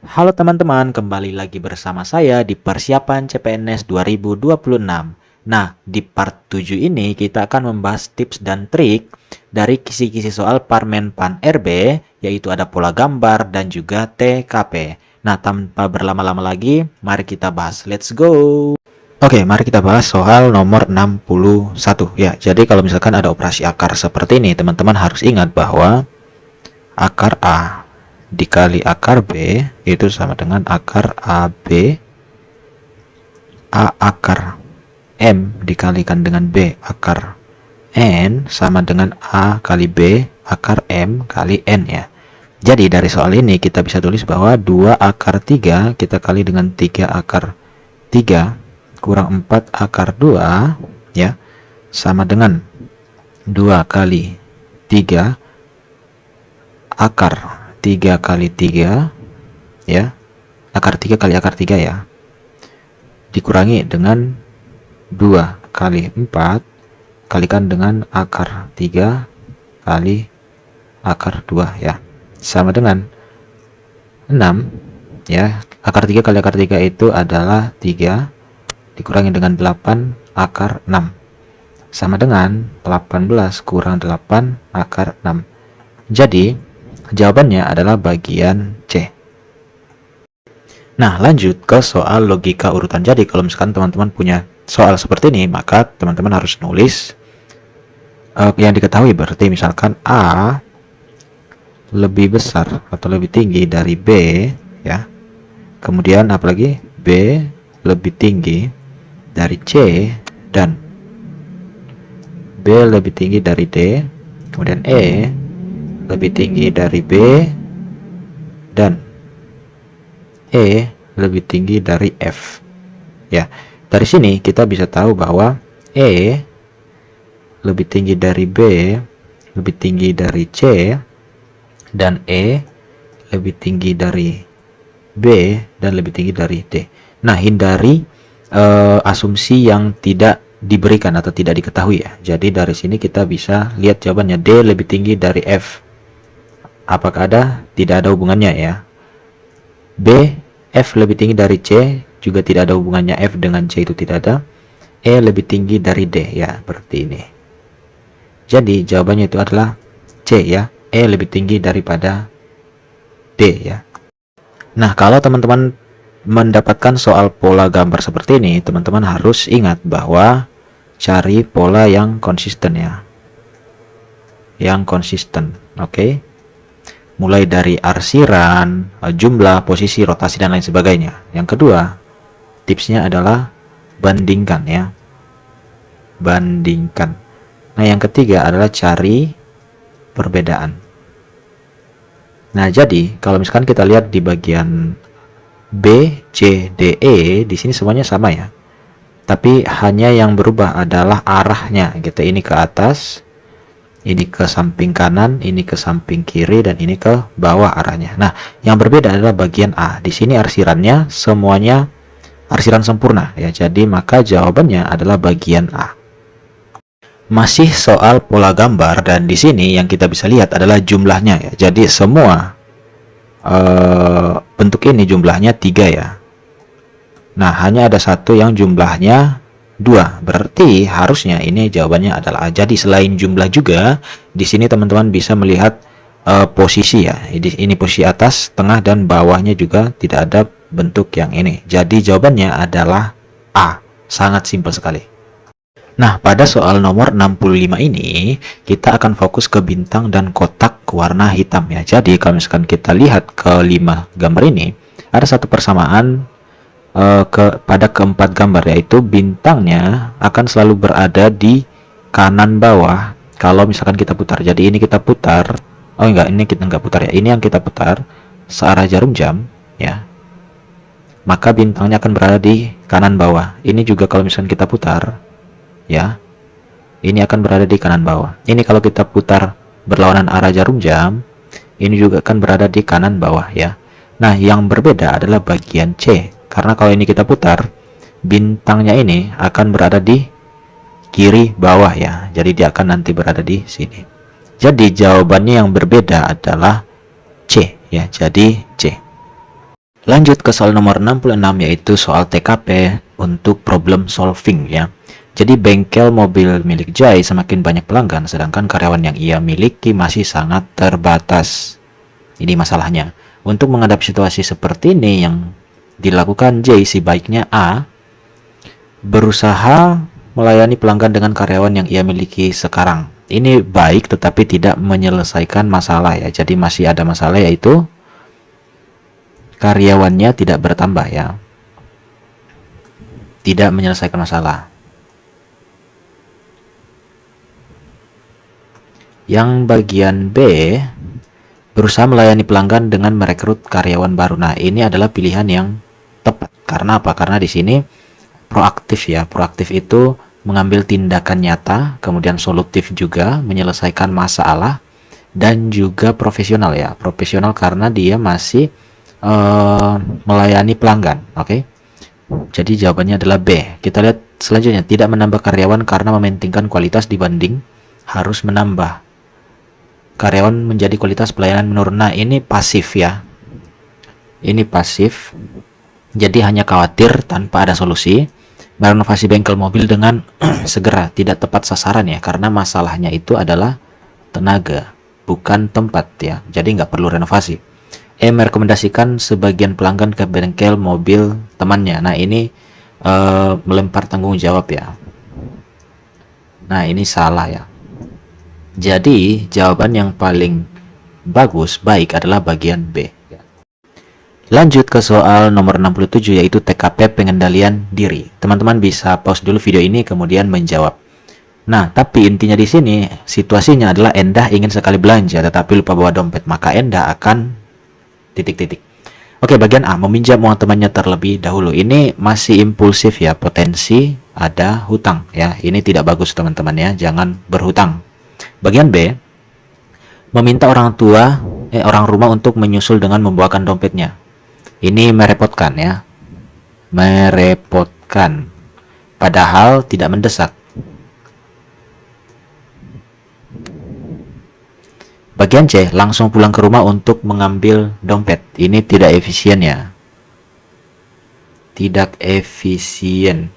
Halo teman-teman, kembali lagi bersama saya di persiapan CPNS 2026. Nah, di part 7 ini kita akan membahas tips dan trik dari kisi-kisi soal Parmenpan RB, yaitu ada pola gambar dan juga TKP. Nah, tanpa berlama-lama lagi, mari kita bahas. Let's go! Oke, mari kita bahas soal nomor 61. Ya, jadi kalau misalkan ada operasi akar seperti ini, teman-teman harus ingat bahwa akar A dikali akar B itu sama dengan akar AB. A akar M dikalikan dengan B akar N sama dengan A kali B akar M kali N ya. Jadi dari soal ini kita bisa tulis bahwa 2 akar 3 kita kali dengan 3 akar 3 kurang 4 akar 2 ya, sama dengan 2 kali 3 akar 3 kali 3 ya, akar 3 kali akar 3 ya, dikurangi dengan 2 kali 4 kalikan dengan akar 3 kali akar 2 ya, sama dengan 6 ya. Akar 3 kali akar 3 itu adalah 3 dikurangi dengan 8 akar 6 sama dengan 18 kurang 8 akar 6. Jadi jawabannya adalah bagian C. Nah, lanjut ke soal logika urutan. Jadi, kalau misalkan teman-teman punya soal seperti ini, maka teman-teman harus nulis yang diketahui. Berarti misalkan A lebih besar atau lebih tinggi dari B, ya. Kemudian apalagi B lebih tinggi dari C dan B lebih tinggi dari D. Kemudian E lebih tinggi dari B dan E lebih tinggi dari F ya. Dari sini kita bisa tahu bahwa E lebih tinggi dari B, lebih tinggi dari C, dan E lebih tinggi dari B dan lebih tinggi dari D. Nah, hindari asumsi yang tidak diberikan atau tidak diketahui ya. Jadi dari sini kita bisa lihat jawabannya, D lebih tinggi dari F. Apakah ada? Tidak ada hubungannya ya. B, F lebih tinggi dari C, juga tidak ada hubungannya. F dengan C itu tidak ada. E lebih tinggi dari D ya, seperti ini. Jadi jawabannya itu adalah C ya. E lebih tinggi daripada D ya. Nah, kalau teman-teman mendapatkan soal pola gambar seperti ini, teman-teman harus ingat bahwa cari pola yang konsisten ya. Yang konsisten, oke? Mulai dari arsiran, jumlah, posisi, rotasi, dan lain sebagainya. Yang kedua, tipsnya adalah bandingkan ya. Bandingkan. Nah, yang ketiga adalah cari perbedaan. Nah, jadi kalau misalkan kita lihat di bagian B, C, D, E, di sini semuanya sama ya. Tapi hanya yang berubah adalah arahnya gitu. Ini ke atas, ini ke samping kanan, ini ke samping kiri, dan ini ke bawah arahnya. Nah, yang berbeda adalah bagian A. Di sini arsirannya semuanya arsiran sempurna ya. Jadi maka jawabannya adalah bagian A. Masih soal pola gambar, dan di sini yang kita bisa lihat adalah jumlahnya ya. Jadi semua bentuk ini jumlahnya 3 ya. Nah, hanya ada satu yang jumlahnya 2. Berarti harusnya ini jawabannya adalah A. Jadi selain jumlah juga, di sini teman-teman bisa melihat posisi ya. Ini posisi atas, tengah, dan bawahnya juga tidak ada bentuk yang ini. Jadi jawabannya adalah A. Sangat simpel sekali. Nah, pada soal nomor 65 ini, kita akan fokus ke bintang dan kotak warna hitam ya. Jadi kalau misalkan kita lihat ke 5 gambar ini, ada satu persamaan pada keempat gambar, yaitu bintangnya akan selalu berada di kanan bawah kalau misalkan kita putar. Jadi ini kita putar, oh enggak, ini kita enggak putar ya, ini yang kita putar searah jarum jam ya, maka bintangnya akan berada di kanan bawah. Ini juga kalau misalkan kita putar ya, ini akan berada di kanan bawah. Ini kalau kita putar berlawanan arah jarum jam, ini juga akan berada di kanan bawah ya. Nah, yang berbeda adalah bagian C. Karena kalau ini kita putar, bintangnya ini akan berada di kiri bawah ya. Jadi dia akan nanti berada di sini. Jadi jawabannya yang berbeda adalah C ya. Jadi C. Lanjut ke soal nomor 66, yaitu soal TKP untuk problem solving ya. Jadi bengkel mobil milik Jai semakin banyak pelanggan, sedangkan karyawan yang ia miliki masih sangat terbatas. Ini masalahnya. Untuk menghadapi situasi seperti ini yang dilakukan Jai, sebaiknya A. Berusaha melayani pelanggan dengan karyawan yang ia miliki sekarang. Ini baik tetapi tidak menyelesaikan masalah ya. Jadi masih ada masalah, yaitu karyawannya tidak bertambah ya. Tidak menyelesaikan masalah. Yang bagian B, berusaha melayani pelanggan dengan merekrut karyawan baru. Nah, ini adalah pilihan yang tepat. Karena apa? Karena di sini proaktif ya. Proaktif itu mengambil tindakan nyata, kemudian solutif juga, menyelesaikan masalah, dan juga profesional ya. Profesional karena dia masih melayani pelanggan. Oke. Jadi jawabannya adalah B. Kita lihat selanjutnya, tidak menambah karyawan karena mementingkan kualitas dibanding harus menambah karyawan menjadi kualitas pelayanan menurun. Nah, ini pasif ya. Ini pasif. Jadi hanya khawatir tanpa ada solusi. Merenovasi bengkel mobil dengan segera tidak tepat sasaran ya, karena masalahnya itu adalah tenaga, bukan tempat ya. Jadi nggak perlu renovasi. Merekomendasikan sebagian pelanggan ke bengkel mobil temannya. Nah, ini melempar tanggung jawab ya. Nah, ini salah ya. Jadi jawaban yang paling bagus, baik, adalah bagian B. Lanjut ke soal nomor 67, yaitu TKP pengendalian diri. Teman-teman bisa pause dulu video ini kemudian menjawab. Nah, tapi intinya di sini situasinya adalah Endah ingin sekali belanja tetapi lupa bawa dompet, maka Endah akan titik-titik. Oke, bagian A, meminjam uang temannya terlebih dahulu. Ini masih impulsif ya, potensi ada hutang ya. Ini tidak bagus teman-teman ya, jangan berhutang. Bagian B, meminta orang rumah untuk menyusul dengan membawakan dompetnya. Ini merepotkan ya. Merepotkan. Padahal tidak mendesak. Bagian C, langsung pulang ke rumah untuk mengambil dompet. Ini tidak efisien ya. Tidak efisien.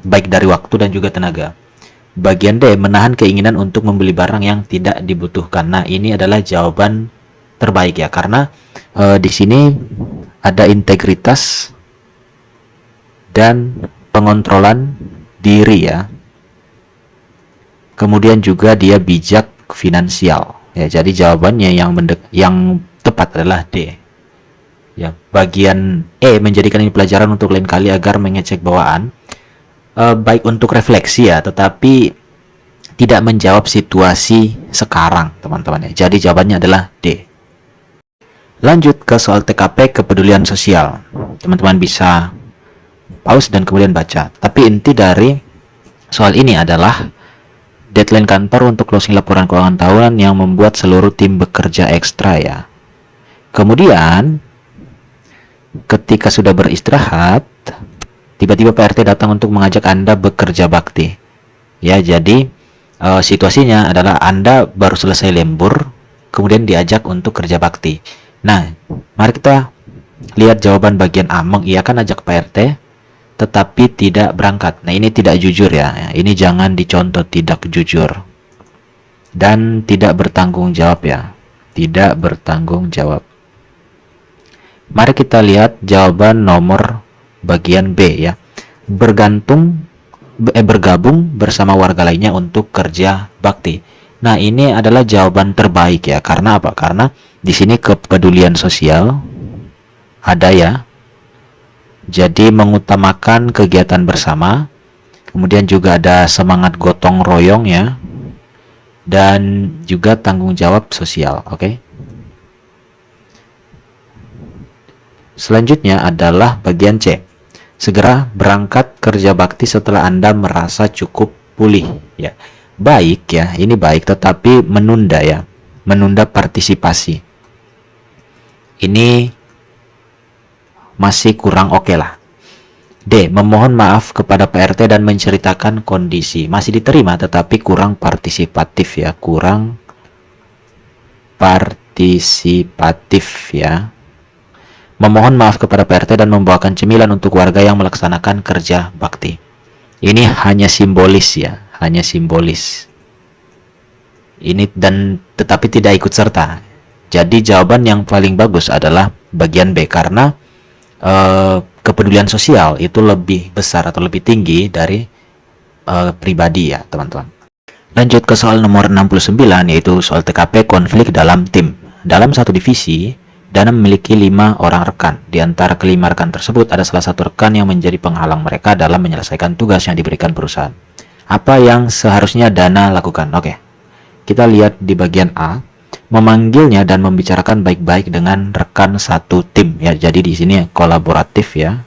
Baik dari waktu dan juga tenaga. Bagian D, menahan keinginan untuk membeli barang yang tidak dibutuhkan. Nah, ini adalah jawaban terbaik ya, karena di sini ada integritas dan pengontrolan diri ya. Kemudian juga dia bijak finansial ya. Jadi jawabannya yang tepat adalah D. Ya, bagian E, menjadikan ini pelajaran untuk lain kali agar mengecek bawaan. Baik untuk refleksi ya, tetapi tidak menjawab situasi sekarang teman-teman ya. Jadi jawabannya adalah D. Lanjut ke soal TKP kepedulian sosial. Teman-teman bisa pause dan kemudian baca. Tapi inti dari soal ini adalah deadline kantor untuk closing laporan keuangan tahunan yang membuat seluruh tim bekerja ekstra ya. Kemudian ketika sudah beristirahat, tiba-tiba PRT datang untuk mengajak Anda bekerja bakti. Ya, jadi situasinya adalah Anda baru selesai lembur, kemudian diajak untuk kerja bakti. Nah, mari kita lihat jawaban bagian A, mengiyakan ajak PRT, tetapi tidak berangkat. Nah, ini tidak jujur ya. Ini jangan dicontoh, tidak jujur. Dan tidak bertanggung jawab ya. Tidak bertanggung jawab. Mari kita lihat jawaban nomor bagian B ya. Bergabung bersama warga lainnya untuk kerja bakti. Nah, ini adalah jawaban terbaik ya. Karena apa? Karena di sini kepedulian sosial ada ya. Jadi mengutamakan kegiatan bersama. Kemudian juga ada semangat gotong royong ya. Dan juga tanggung jawab sosial, oke? Selanjutnya adalah bagian C. Segera berangkat kerja bakti setelah Anda merasa cukup pulih ya. Baik ya, ini baik, tetapi menunda ya. Menunda partisipasi. Ini masih kurang oke lah. D, memohon maaf kepada PRT dan menceritakan kondisi. Masih diterima tetapi kurang partisipatif ya, kurang partisipatif ya. memohon maaf kepada PRT dan membawakan cemilan untuk warga yang melaksanakan kerja bakti. Ini hanya simbolis ya, hanya simbolis. Ini dan tetapi tidak ikut serta. Jadi jawaban yang paling bagus adalah bagian B, karena kepedulian sosial itu lebih besar atau lebih tinggi dari pribadi ya teman-teman. Lanjut ke soal nomor 69, yaitu soal TKP konflik dalam tim. Dalam satu divisi, Dana memiliki 5 orang rekan. Di antara kelima rekan tersebut, ada salah satu rekan yang menjadi penghalang mereka dalam menyelesaikan tugas yang diberikan perusahaan. Apa yang seharusnya Dana lakukan? Oke, kita lihat di bagian A, memanggilnya dan membicarakan baik-baik dengan rekan satu tim. Ya, jadi di sini kolaboratif ya.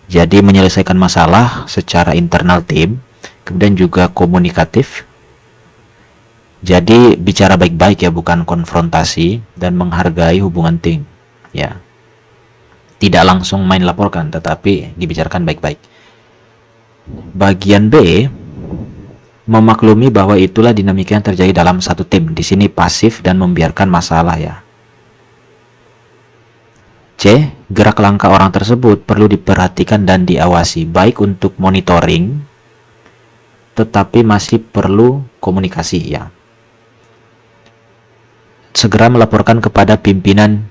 Jadi menyelesaikan masalah secara internal tim, kemudian juga komunikatif. Jadi bicara baik-baik ya, bukan konfrontasi, dan menghargai hubungan tim ya. Tidak langsung main laporkan, tetapi dibicarakan baik-baik. Bagian B, memaklumi bahwa itulah dinamika yang terjadi dalam satu tim. Di sini pasif dan membiarkan masalah ya. C, gerak langkah orang tersebut perlu diperhatikan dan diawasi, baik untuk monitoring, tetapi masih perlu komunikasi ya. Segera melaporkan kepada pimpinan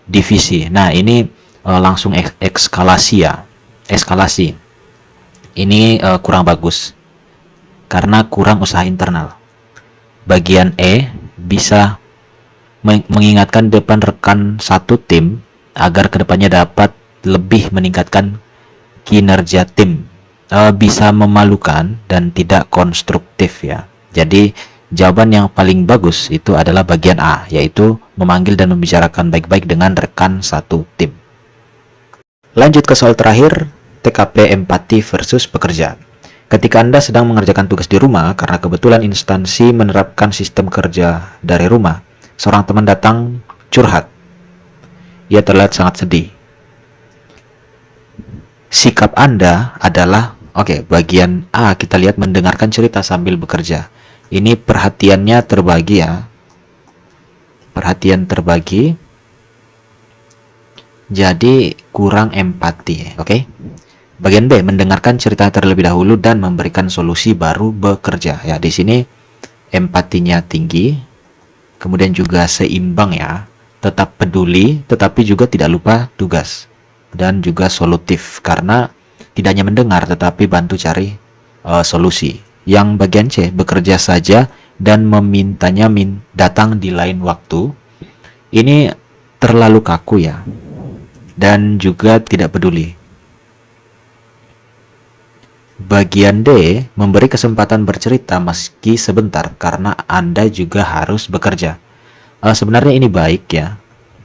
divisi. Nah, ini langsung eskalasi ya. Eskalasi. Ini kurang bagus karena kurang usaha internal. Bagian E, bisa mengingatkan depan rekan satu tim agar kedepannya dapat lebih meningkatkan kinerja tim. Bisa memalukan dan tidak konstruktif ya. Jadi jawaban yang paling bagus itu adalah bagian A, yaitu memanggil dan membicarakan baik-baik dengan rekan satu tim. Lanjut ke soal terakhir, TKP empati versus pekerjaan. Ketika Anda sedang mengerjakan tugas di rumah, karena kebetulan instansi menerapkan sistem kerja dari rumah, seorang teman datang curhat. Ia terlihat sangat sedih. Sikap Anda adalah, bagian A kita lihat mendengarkan cerita sambil bekerja. Ini perhatiannya terbagi ya. Perhatian terbagi. Jadi kurang empati, oke? Bagian B, mendengarkan cerita terlebih dahulu dan memberikan solusi baru bekerja. Ya, di sini empatinya tinggi. Kemudian juga seimbang ya. Tetap peduli, tetapi juga tidak lupa tugas. Dan juga solutif, karena tidak hanya mendengar, tetapi bantu cari solusi. Yang bagian C, bekerja saja dan memintanya datang di lain waktu. Ini terlalu kaku ya, dan juga tidak peduli. Bagian D, memberi kesempatan bercerita meski sebentar, karena Anda juga harus bekerja. Sebenarnya ini baik ya,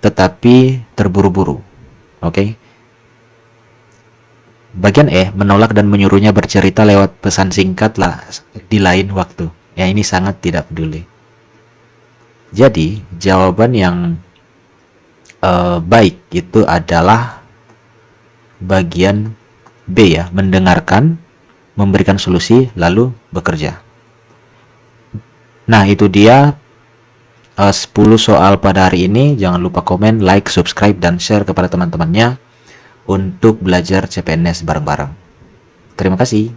tetapi terburu-buru. Oke. Bagian E, menolak dan menyuruhnya bercerita lewat pesan singkat lah di lain waktu. Ya, ini sangat tidak peduli. Jadi, jawaban yang baik itu adalah bagian B ya, mendengarkan, memberikan solusi, lalu bekerja. Nah, itu dia 10 soal pada hari ini. Jangan lupa komen, like, subscribe, dan share kepada teman-temannya untuk belajar CPNS bareng-bareng. Terima kasih.